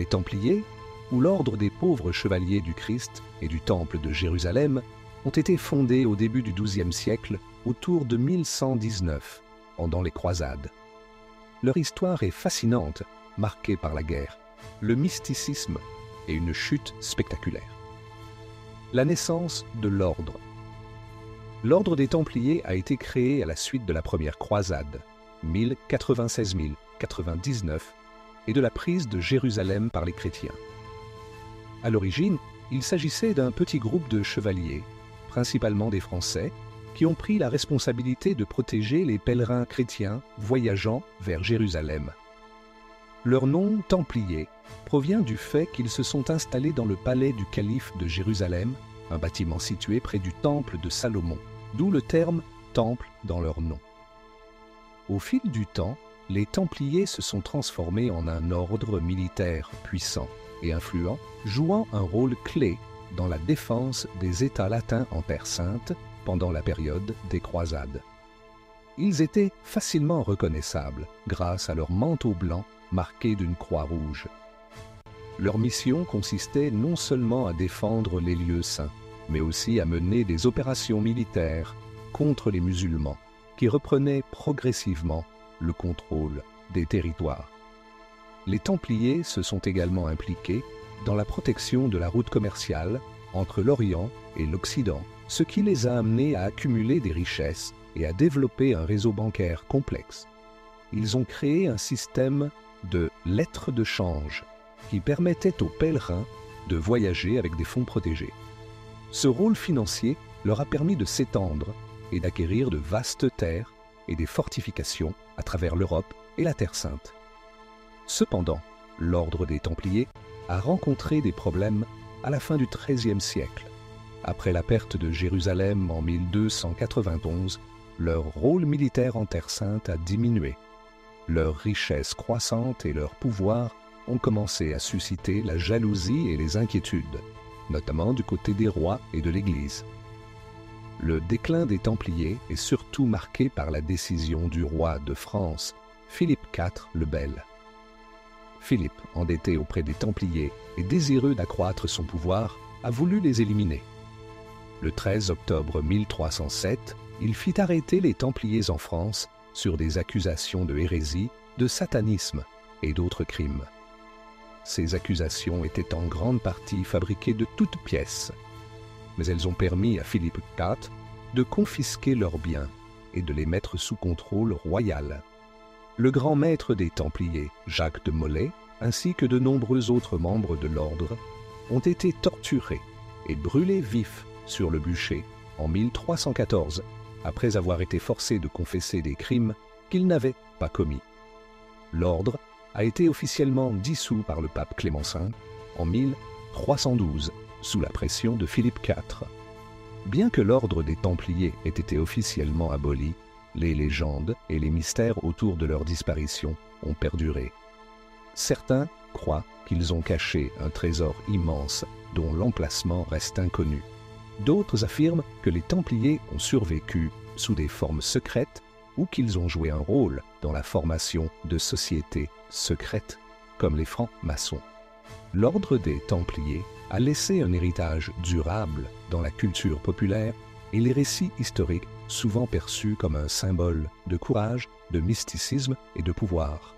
Les Templiers, ou l'ordre des pauvres chevaliers du Christ et du Temple de Jérusalem, ont été fondés au début du XIIe siècle, autour de 1119, pendant les croisades. Leur histoire est fascinante, marquée par la guerre, le mysticisme et une chute spectaculaire. La naissance de l'ordre. L'ordre des Templiers a été créé à la suite de la première croisade, 1096-1099, et de la prise de Jérusalem par les chrétiens. À l'origine, il s'agissait d'un petit groupe de chevaliers, principalement des Français, qui ont pris la responsabilité de protéger les pèlerins chrétiens voyageant vers Jérusalem. Leur nom, Templiers, provient du fait qu'ils se sont installés dans le palais du calife de Jérusalem, un bâtiment situé près du temple de Salomon, d'où le terme « temple » dans leur nom. Au fil du temps, les Templiers se sont transformés en un ordre militaire puissant et influent, jouant un rôle clé dans la défense des États latins en Terre Sainte pendant la période des croisades. Ils étaient facilement reconnaissables grâce à leur manteau blanc marqué d'une croix rouge. Leur mission consistait non seulement à défendre les lieux saints, mais aussi à mener des opérations militaires contre les musulmans qui reprenaient progressivement le contrôle des territoires. Les Templiers se sont également impliqués dans la protection de la route commerciale entre l'Orient et l'Occident, ce qui les a amenés à accumuler des richesses et à développer un réseau bancaire complexe. Ils ont créé un système de lettres de change qui permettait aux pèlerins de voyager avec des fonds protégés. Ce rôle financier leur a permis de s'étendre et d'acquérir de vastes terres et des fortifications à travers l'Europe et la Terre Sainte. Cependant, l'ordre des Templiers a rencontré des problèmes à la fin du XIIIe siècle. Après la perte de Jérusalem en 1291, leur rôle militaire en Terre Sainte a diminué. Leur richesse croissante et leur pouvoir ont commencé à susciter la jalousie et les inquiétudes, notamment du côté des rois et de l'Église. Le déclin des Templiers est surtout marqué par la décision du roi de France, Philippe IV le Bel. Philippe, endetté auprès des Templiers et désireux d'accroître son pouvoir, a voulu les éliminer. Le 13 octobre 1307, il fit arrêter les Templiers en France sur des accusations de hérésie, de satanisme et d'autres crimes. Ces accusations étaient en grande partie fabriquées de toutes pièces, mais elles ont permis à Philippe IV de confisquer leurs biens et de les mettre sous contrôle royal. Le grand maître des Templiers, Jacques de Molay, ainsi que de nombreux autres membres de l'ordre, ont été torturés et brûlés vifs sur le bûcher en 1314, après avoir été forcés de confesser des crimes qu'ils n'avaient pas commis. L'ordre a été officiellement dissous par le pape Clément V en 1312, sous la pression de Philippe IV. Bien que l'ordre des Templiers ait été officiellement aboli, les légendes et les mystères autour de leur disparition ont perduré. Certains croient qu'ils ont caché un trésor immense dont l'emplacement reste inconnu. D'autres affirment que les Templiers ont survécu sous des formes secrètes ou qu'ils ont joué un rôle dans la formation de sociétés secrètes, comme les francs-maçons. L'ordre des Templiers a laissé un héritage durable dans la culture populaire et les récits historiques souvent perçus comme un symbole de courage, de mysticisme et de pouvoir.